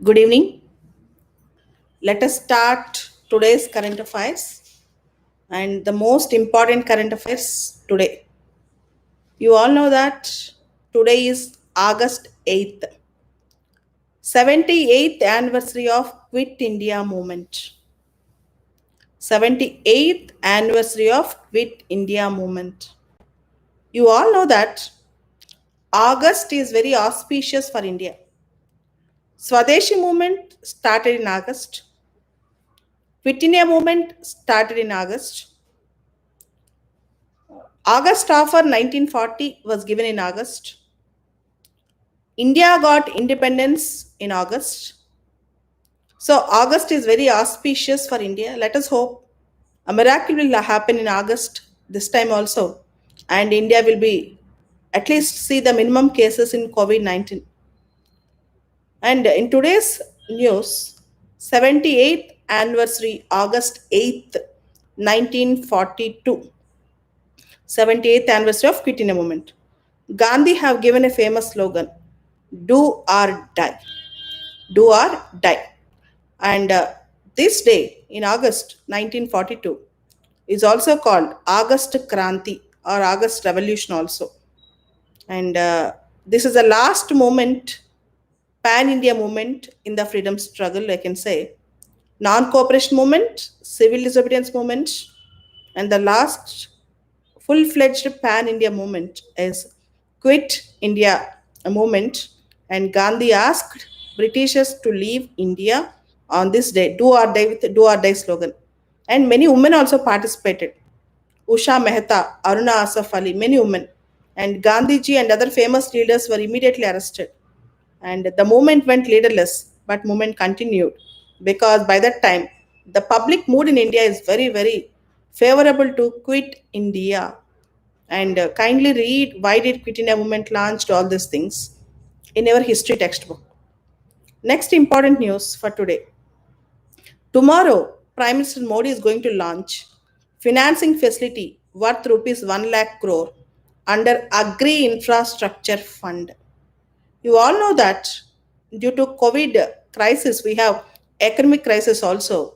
Good evening. Let us start today's current affairs and the most important current affairs today. You all know that today is August 8th, 78th anniversary of Quit India movement. 78th anniversary of Quit India movement. You all know that August is very auspicious for India. Swadeshi movement started in August. Quit India movement started in August. August offer 1940 was given in August. India got independence in August. So August is very auspicious for India. Let us hope a miracle will happen in August this time also, and India will be at least see the minimum cases in COVID-19. And in today's news, 78th anniversary, August 8th, 1942. 78th anniversary of Quit India movement. Gandhi have given a famous slogan, do or die. Do or die. And this day in August 1942 is also called August Kranti or August Revolution also. And this is the last moment, pan India movement in the freedom struggle, I can say. Non cooperation movement, civil disobedience movement, and the last full-fledged pan-India movement is Quit India movement, and Gandhi asked Britishers to leave India on this day, do or die with do or die slogan. And many women also participated. Usha Mehta, Aruna Asaf Ali, many women. And Gandhiji and other famous leaders were immediately arrested. And the movement went leaderless, but movement continued because by that time the public mood in India is very, very favorable to quit India. And kindly read why did Quit India movement launched all these things in our history textbook. Next important news for today. Tomorrow, Prime Minister Modi is going to launch financing facility worth rupees 1 lakh crore under Agri Infrastructure Fund. You all know that due to COVID crisis, we have economic crisis also.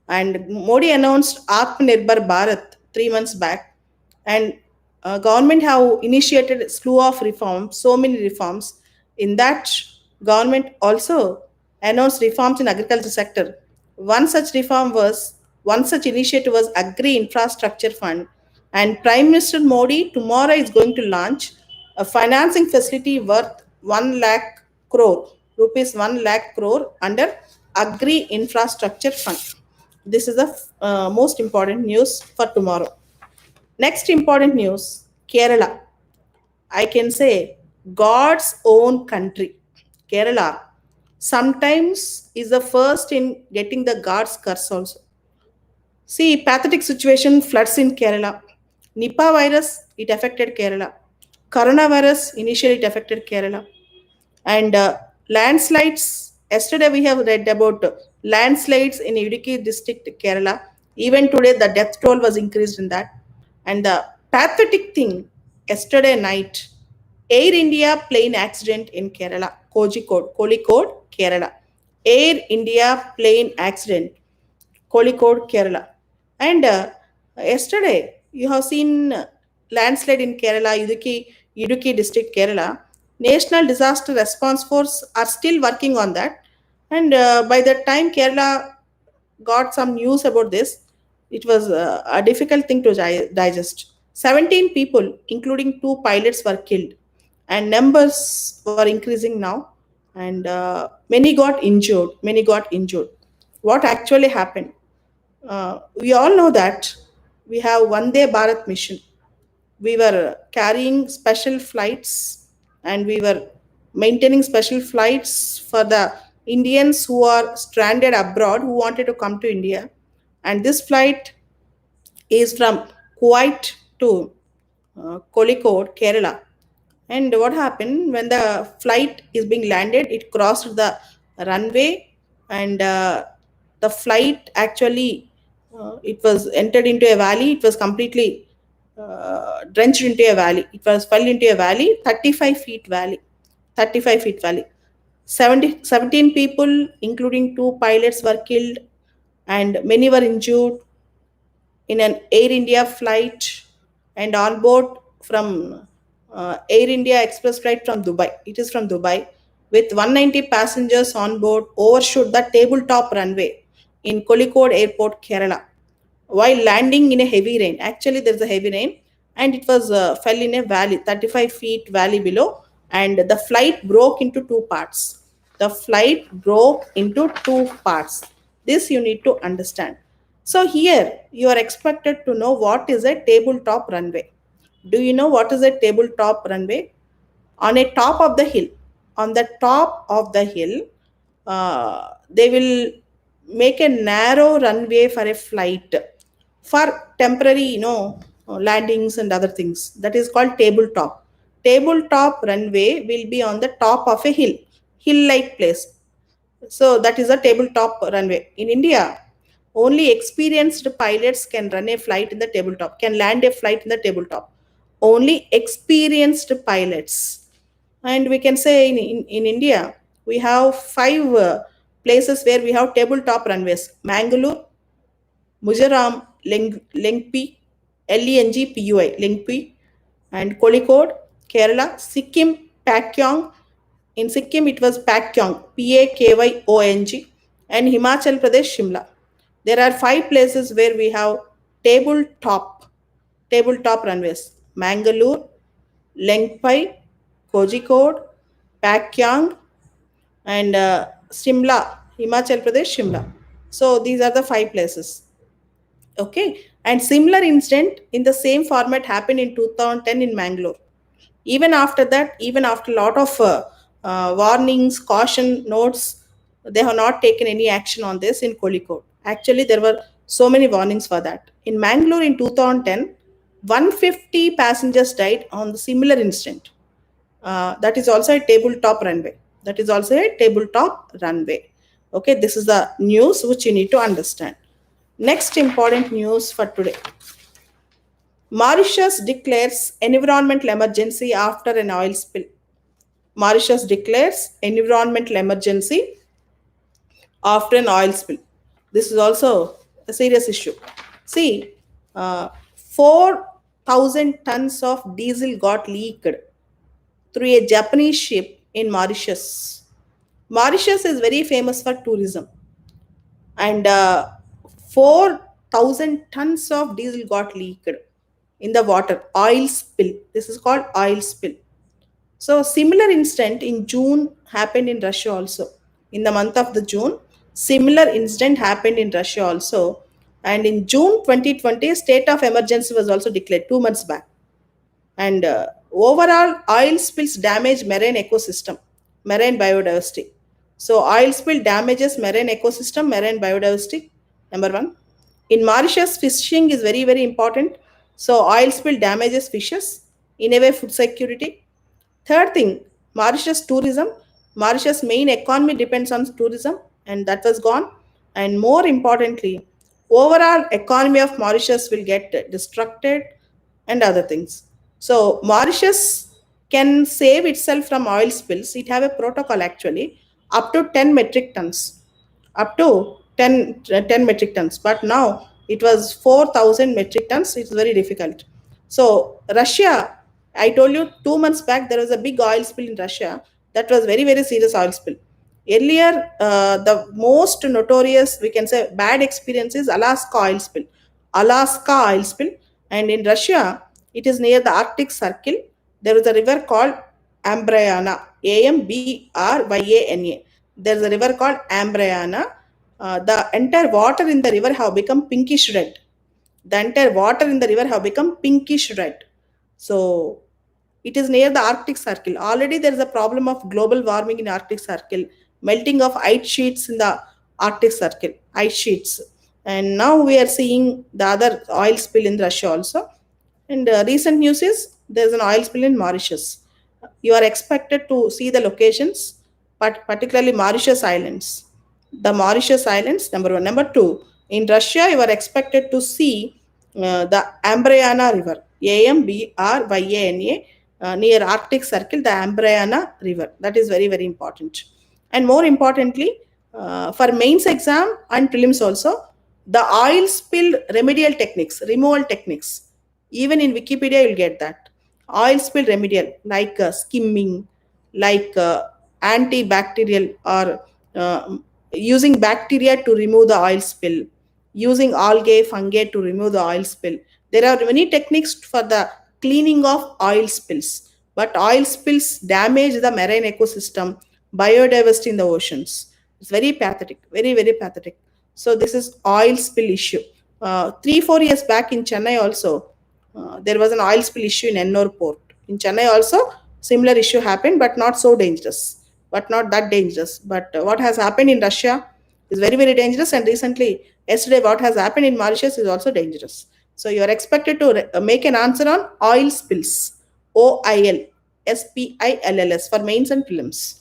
And Modi announced Atmanirbhar Bharat 3 months back, and government have initiated a slew of reforms, so many reforms. In that, government also announced reforms in agriculture sector. One such initiative was Agri Infrastructure Fund, and Prime Minister Modi tomorrow is going to launch a financing facility worth 1 lakh crore, rupees 1 lakh crore under Agri Infrastructure Fund. This is the most important news for tomorrow. Next important news, Kerala. I can say God's own country. Kerala sometimes is the first in getting the God's curse also. See, pathetic situation floods in Kerala. Nipah virus, it affected Kerala. Coronavirus, initially it affected Kerala. And landslides, yesterday we have read about landslides in Idukki district, Kerala. Even today, the death toll was increased in that. And the pathetic thing, yesterday night, Air India plane accident in Kerala, Kozhikode, Kerala. Air India plane accident, Kozhikode, Kerala. And yesterday, you have seen landslide in Kerala, Idukki district, Kerala. National Disaster Response Force are still working on that. And by the time Kerala got some news about this, it was a difficult thing to digest. 17 people, including two pilots, were killed, and numbers were increasing now. And many got injured. Many got injured. What actually happened? We all know that we have Vande Bharat mission. We were carrying special flights, and we were maintaining special flights for the Indians who are stranded abroad who wanted to come to India. And this flight is from Kuwait to Kozhikode, Kerala. And what happened when the flight is being landed? It crossed the runway, and the flight actually it was entered into a valley. It was completely drenched into a valley. It was fell into a valley, 35 feet valley, 35 feet valley. 17 people, including two pilots, were killed and many were injured in an Air India flight and on board from Air India Express flight from Dubai. It is from Dubai with 190 passengers on board overshoot the tabletop runway in Kozhikode Airport, Kerala while landing in a heavy rain. Actually, there's a heavy rain, and it was fell in a valley, 35 feet valley below, and the flight broke into two parts. The flight broke into two parts. This you need to understand. So here you are expected to know what is a tabletop runway. Do you know what is a tabletop runway? On a top of the hill, on the top of the hill, they will make a narrow runway for a flight for temporary, landings and other things. That is called tabletop. Tabletop runway will be on the top of a hill like place. So that is a tabletop runway. In India, only experienced pilots can run a flight in the tabletop, can land a flight in the tabletop. Only experienced pilots. And we can say in India, we have five places where we have tabletop runways: Mangalore, Mujaram, Lengpi, Lengpui, Lengpi, and Kozhikode, Kerala, Sikkim, Pakyong. In Sikkim, it was Pakyong, Pakyong, and Himachal Pradesh, Shimla. There are five places where we have tabletop, tabletop runways: Mangalore, Lengpai, Kozhikode, Pakyong, and Shimla, Himachal Pradesh, Shimla. So these are the five places. Okay, and similar incident in the same format happened in 2010 in Mangalore. Even after that, even after a lot of warnings, caution notes, they have not taken any action on this in Kozhikode. Actually, there were so many warnings for that. In Mangalore in 2010, 150 passengers died on the similar incident. That is also a tabletop runway. That is also a tabletop runway. Okay, this is the news which you need to understand. Next important news for today. Mauritius declares environmental emergency after an oil spill. Mauritius declares environmental emergency after an oil spill. This is also a serious issue. See, 4,000 tons of diesel got leaked through a Japanese ship in Mauritius. Mauritius is very famous for tourism, and 4,000 tons of diesel got leaked in the water. Oil spill. This is called oil spill. So similar incident in June happened in Russia also. In the month of the June, similar incident happened in Russia also. And in June 2020, state of emergency was also declared 2 months back. And overall, oil spills damage marine ecosystem, marine biodiversity. So oil spill damages marine ecosystem, marine biodiversity. Number one. In Mauritius, fishing is very, very important. So oil spill damages fishes, in a way food security. Third thing, Mauritius tourism. Mauritius main economy depends on tourism, and that was gone. And more importantly, overall economy of Mauritius will get destructed and other things. So Mauritius can save itself from oil spills. It have a protocol actually up to 10 metric tons, up to 10 metric tons. But now it was 4,000 metric tons. It's very difficult. So Russia, I told you 2 months back there was a big oil spill in Russia. That was very, very serious oil spill. Earlier, the most notorious, we can say, bad experience is Alaska oil spill. Alaska oil spill. And in Russia, it is near the Arctic Circle. There is a river called Ambrayana, Ambryana. There is a river called Ambrayana. The entire water in the river have become pinkish red. The entire water in the river have become pinkish red. So it is near the Arctic Circle. Already there is a problem of global warming in Arctic Circle, melting of ice sheets in the Arctic Circle, ice sheets. And now we are seeing the other oil spill in Russia also. And recent news is there's an oil spill in Mauritius. You are expected to see the locations, but particularly Mauritius Islands. The Mauritius Islands, number one. Number two, in Russia, you are expected to see the Ambrayana River, Ambryana, near Arctic Circle, the Ambrayana River. That is very, very important. And more importantly, for mains exam and prelims also, the oil spill remedial techniques, removal techniques, even in Wikipedia you'll get that. Oil spill remedial, like skimming, like antibacterial, or uh, using bacteria to remove the oil spill, using algae, fungi to remove the oil spill. There are many techniques for the cleaning of oil spills, but oil spills damage the marine ecosystem, biodiversity in the oceans. It's very pathetic, very, very pathetic. So this is oil spill issue. 3 4 years back in Chennai also, there was an oil spill issue in Ennore port. In Chennai also, similar issue happened, but not so dangerous, but not that dangerous. But what has happened in Russia is very, very dangerous. And recently, yesterday, what has happened in Mauritius is also dangerous. So you are expected to make an answer on oil spills, OIL SPILLS, for mains and prelims.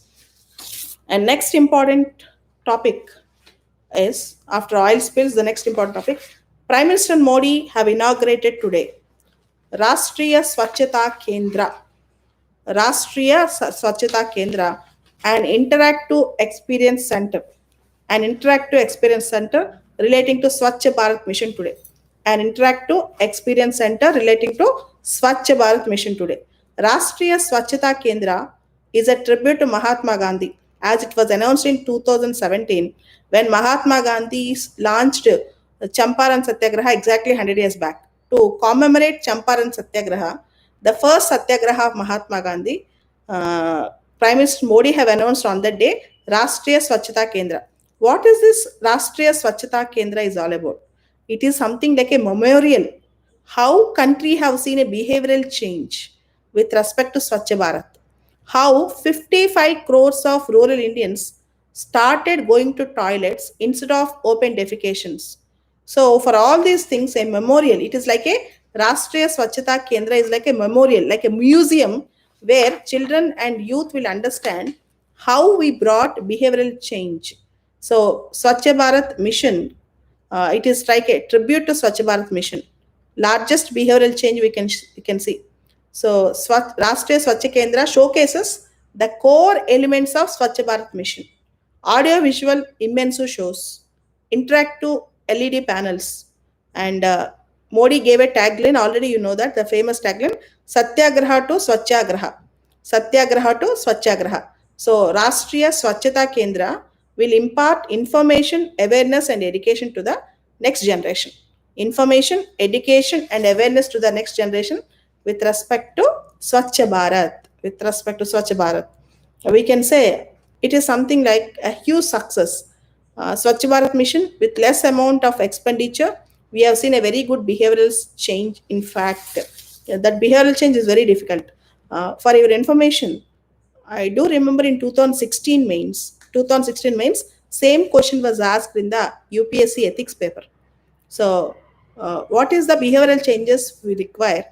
And next important topic is, after oil spills, the next important topic, Prime Minister Modi have inaugurated today Rashtriya Swachhata Kendra, Swachhata Kendra, an interactive experience center relating to Swachh Bharat mission today. An interactive experience center relating to Swachh Bharat mission today. Rashtriya Swachhata Kendra is a tribute to Mahatma Gandhi, as it was announced in 2017 when Mahatma Gandhi launched Champaran Satyagraha exactly 100 years back. To commemorate Champaran Satyagraha, the first Satyagraha of Mahatma Gandhi, uh, Prime Minister Modi have announced on that day Rashtriya Swachhata Kendra. What is this Rashtriya Swachhata Kendra is all about? It is something like a memorial. How country have seen a behavioral change with respect to Swachh Bharat. How 55 crores of rural Indians started going to toilets instead of open defecations. So for all these things, a memorial. It is like a Rashtriya Swachhata Kendra is like a memorial, like a museum where children and youth will understand how we brought behavioral change. So Swachh Bharat mission, it is like a tribute to Swachh Bharat mission, largest behavioral change we can see. So Rashtriya Swachh Kendra showcases the core elements of Swachh Bharat mission: audio visual immersive shows, interactive LED panels, and Modi gave a tagline. Already you know that, the famous tagline: Satyagraha to Swachhagraha. Satyagraha to Swachhagraha. So Rashtriya Swachhata Kendra will impart information, awareness, and education to the next generation. Information, education, and awareness to the next generation with respect to Swachh Bharat. With respect to Swachh Bharat, we can say it is something like a huge success. Swachh Bharat mission, with less amount of expenditure, we have seen a very good behavioral change. In fact, that behavioral change is very difficult. For your information, I do remember in 2016 mains, same question was asked in the UPSC ethics paper. So, what is the behavioral changes we require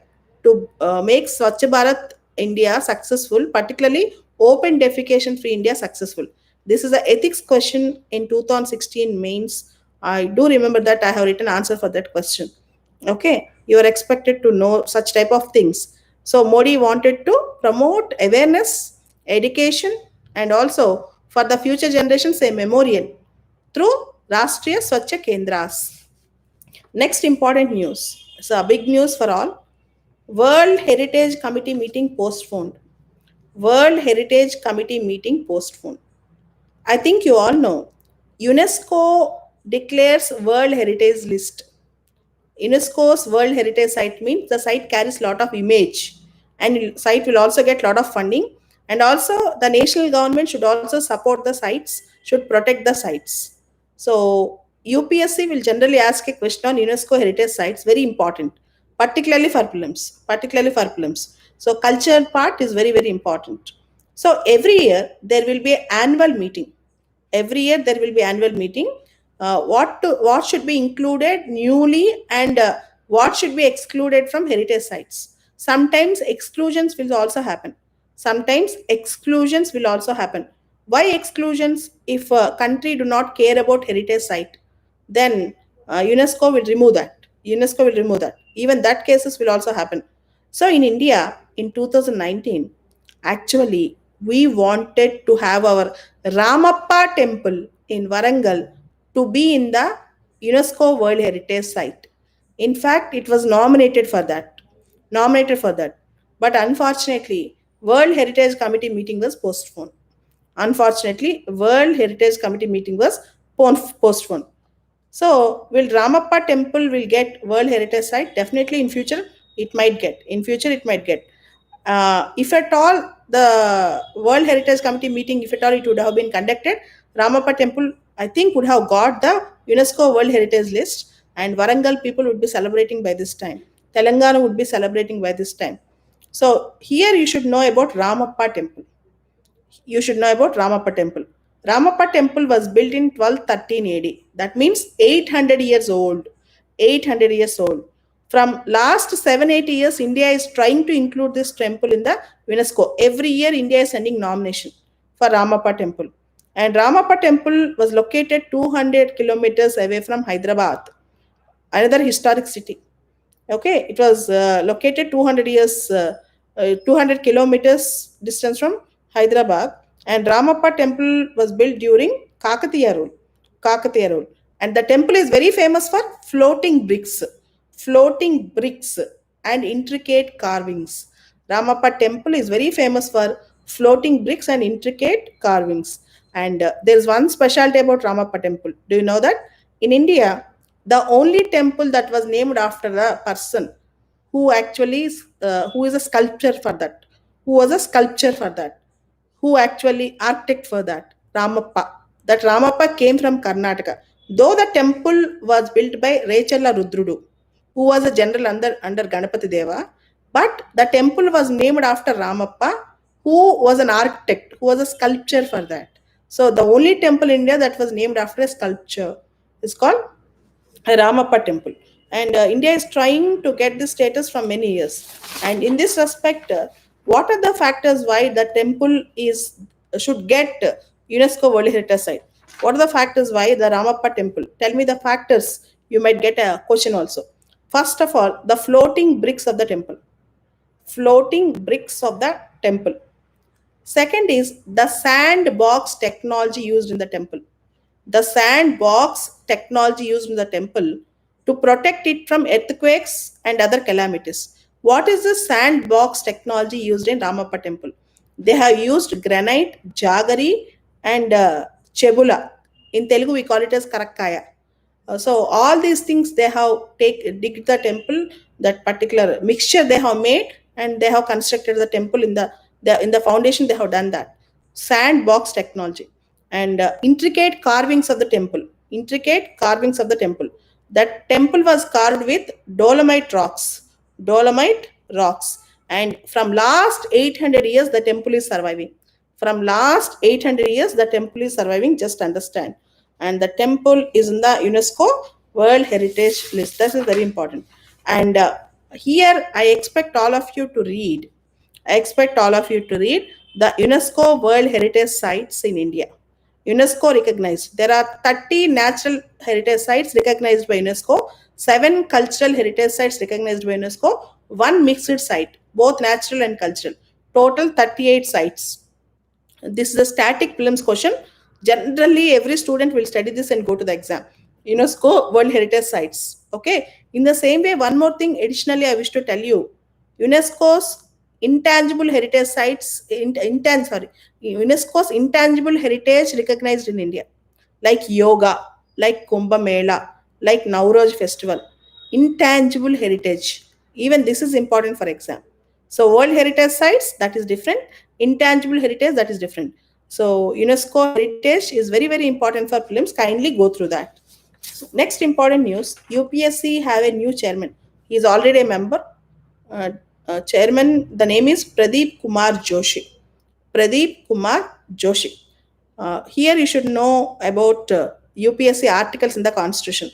to make Swachh Bharat India successful, particularly open defecation free India successful? This is the ethics question in 2016 mains. I do remember that I have written answer for that question. Okay, you are expected to know such type of things. So Modi wanted to promote awareness, education, and also for the future generations a memorial through Rashtriya Swachh Kendras. Next important news. So, big news for all. World Heritage Committee meeting postponed. World Heritage Committee meeting postponed. I think you all know. UNESCO declares World Heritage list. UNESCO's World Heritage Site means the site carries lot of image, and site will also get lot of funding, and also the national government should also support the sites, should protect the sites. So UPSC will generally ask a question on UNESCO heritage sites, very important, particularly for prelims, particularly for prelims. So culture part is very, very important. So every year there will be an annual meeting. Every year there will be annual meeting. What should be included newly, and what should be excluded from heritage sites. Sometimes exclusions will also happen. Why exclusions? If a country do not care about heritage site, then UNESCO will remove that. Even that cases will also happen. So in India in 2019, actually We wanted to have our Ramappa temple in Varangal to be in the UNESCO World Heritage Site. In fact, it was nominated for that. Nominated for that. But unfortunately, World Heritage Committee meeting was postponed. Unfortunately, World Heritage Committee meeting was postponed. So, will Ramappa temple will get World Heritage Site? Definitely in future it might get. In future it might get. If at all the World Heritage Committee meeting, if at all it would have been conducted, Ramappa temple I think would have got the UNESCO World Heritage list, and Varangal people would be celebrating by this time. Telangana would be celebrating by this time. So here you should know about Ramappa temple. You should know about Ramappa temple. Ramappa temple was built in 1213 AD. That means 800 years old. 800 years old. From last 780 years, India is trying to include this temple in the UNESCO. Every year, India is sending nomination for Ramappa temple. And Ramappa temple was located 200 kilometers away from Hyderabad, another historic city. Okay, it was located 200 kilometers distance from Hyderabad, and Ramappa temple was built during Kakatiya rule. Kakatiya rule, and the temple is very famous for floating bricks, and intricate carvings. Ramappa temple is very famous for floating bricks and intricate carvings. And there is one specialty about Ramappa temple. Do you know that in India, the only temple that was named after a person who actually who is a sculpture for that, who was a sculpture for that, who actually architect for that, Ramappa. That Ramappa came from Karnataka, though the temple was built by Rechalla Rudrudu, who was a general under Ganapati Deva, but the temple was named after Ramappa, who was an architect, who was a sculpture for that. So the only temple in India that was named after a sculpture is called Ramappa temple. And India is trying to get this status from many years. And in this respect, what are the factors why the temple is should get UNESCO World Heritage Site? What are the factors why the Ramappa temple? Tell me the factors. You might get a question also. First of all, the floating bricks of the temple. Floating bricks of the temple. Second is the sandbox technology used in the temple. The sandbox technology used in the temple to protect it from earthquakes and other calamities. What is the sandbox technology used in Ramappa temple? They have used granite, jaggery, and chebula. In Telugu, we call it as karakkaya. So all these things they have dig the temple, that particular mixture they have made, and they have constructed the temple in the foundation. They have done that sandbox technology, and intricate carvings of the temple. Intricate carvings of the temple. That temple was carved with dolomite rocks, and from last 800 years the temple is surviving. From last 800 years the temple is surviving. Just understand, and the temple is in the UNESCO World Heritage list. This is very important. And here I expect all of you to read. I expect all of you to read the UNESCO World Heritage Sites in India. UNESCO recognized. There are 30 natural heritage sites recognized by UNESCO, 7 cultural heritage sites recognized by UNESCO, 1 mixed site, both natural and cultural. Total 38 sites. This is a static prelims question. Generally every student will study this and go to the exam. UNESCO World Heritage Sites. Okay, in the same way, one more thing additionally I wish to tell you. UNESCO's intangible heritage sites, UNESCO's intangible heritage recognized in India, like yoga, like Kumbh Mela, like Nowruz festival. Intangible heritage, even this is important for exam. So World Heritage Sites, that is different. Intangible heritage, that is different. So UNESCO heritage is very very important for prelims. Kindly go through that. So, next important news: UPSC have a new chairman. He is already a member. uh, Chairman, the name is Pradeep Kumar Joshi. Pradeep Kumar Joshi. Here you should know about UPSC articles in the Constitution.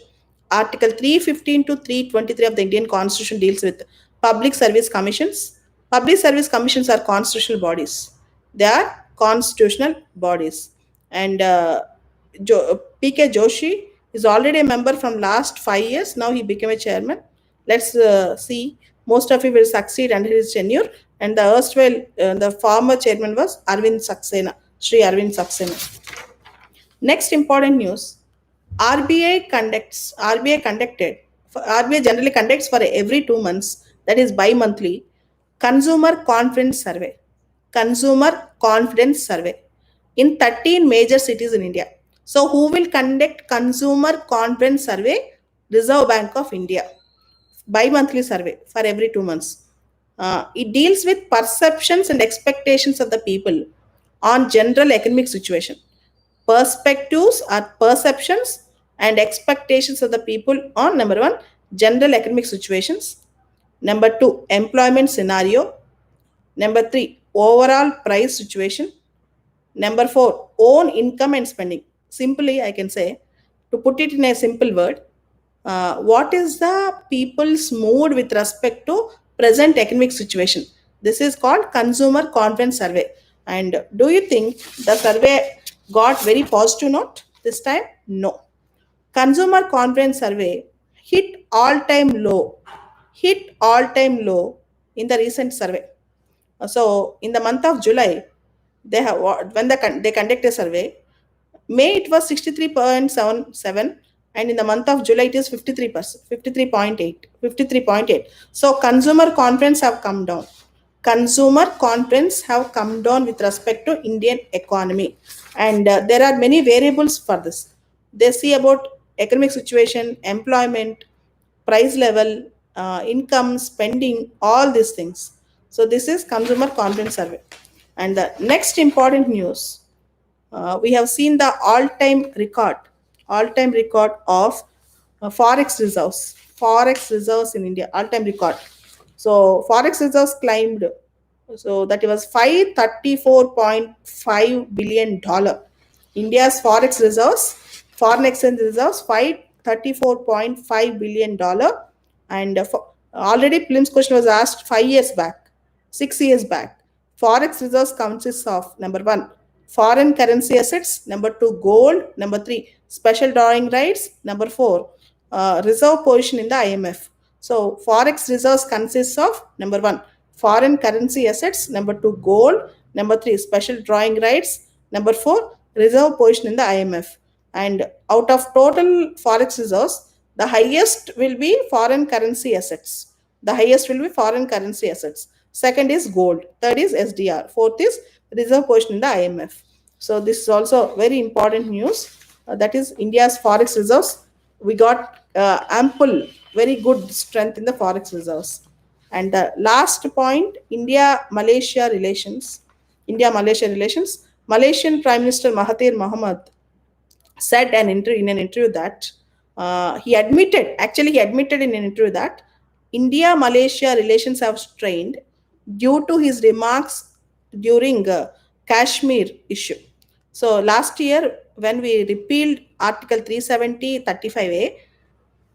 Article 315 to 323 of the Indian Constitution deals with public service commissions. Public service commissions are constitutional bodies. They are constitutional bodies. And PK Joshi is already a member from last 5 years. Now he became a chairman. Let's see. Most of you will succeed under his tenure, and the erstwhile the former chairman was Arvind Saxena, Sri Arvind Saxena. Next important news: RBI generally conducts for every 2 months, that is bi-monthly, consumer confidence survey. Consumer confidence survey in 13 major cities in India. So who will conduct consumer confidence survey? Reserve Bank of India. Bi-monthly survey for every 2 months. It deals with perceptions and expectations of the people on general economic situation. Perspectives are perceptions and expectations of the people on number one, general economic situations. Number two, employment scenario. Number three, overall price situation. Number four, own income and spending. Simply, I can say, to put it in a simple word, what is the people's mood with respect to present economic situation? This is called consumer confidence survey. And do you think the survey got very positive note this time? No. Consumer confidence survey hit all-time low. Hit all-time low in the recent survey. So in the month of July, they have when they conduct a survey. May it was 63.77, and in the month of July it is 53%, 53.8, 53.8. So consumer confidence have come down. Consumer confidence have come down with respect to Indian economy, and there are many variables for this. They see about economic situation, employment, price level, income, spending, all these things. So this is consumer confidence survey. And the next important news, we have seen the all-time record of forex reserves in India, all-time record. So forex reserves climbed, so that was $534.5 billion. India's forex reserves, foreign exchange reserves, $534.5 billion. And already Plim's question was asked 5 years back, 6 years back. Forex reserves consists of number one, foreign currency assets, number two, gold, number three, special drawing rights, number four, reserve position in the IMF. So forex reserves consists of number one, foreign currency assets, number two, gold, number three, special drawing rights, number four, reserve position in the IMF. And out of total forex reserves, the highest will be foreign currency assets. The highest will be foreign currency assets. Second is gold. Third is SDR. Fourth is reserve position in the IMF. So this is also very important news. That is India's forex reserves. We got ample, very good strength in the forex reserves. And the last point, India-Malaysia relations. India-Malaysia relations. Malaysian Prime Minister Mahathir Mohamad said in an interview that he admitted in an interview that India Malaysia relations have strained due to his remarks during Kashmir issue. So last year, when we repealed Article 370-35A,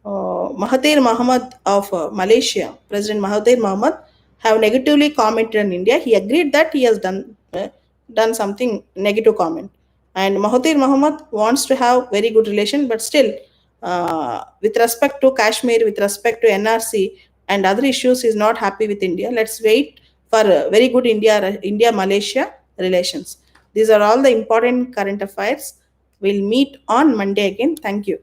Mahathir Mohamad of Malaysia, President Mahathir Mohamad, have negatively commented on India. He agreed that he has done something negative comment, and Mahathir Mohamad wants to have very good relation, but still, with respect to Kashmir, with respect to NRC and other issues, he is not happy with India. Let's wait for very good India Malaysia relations. These are all the important current affairs. We'll meet on Monday again. Thank you.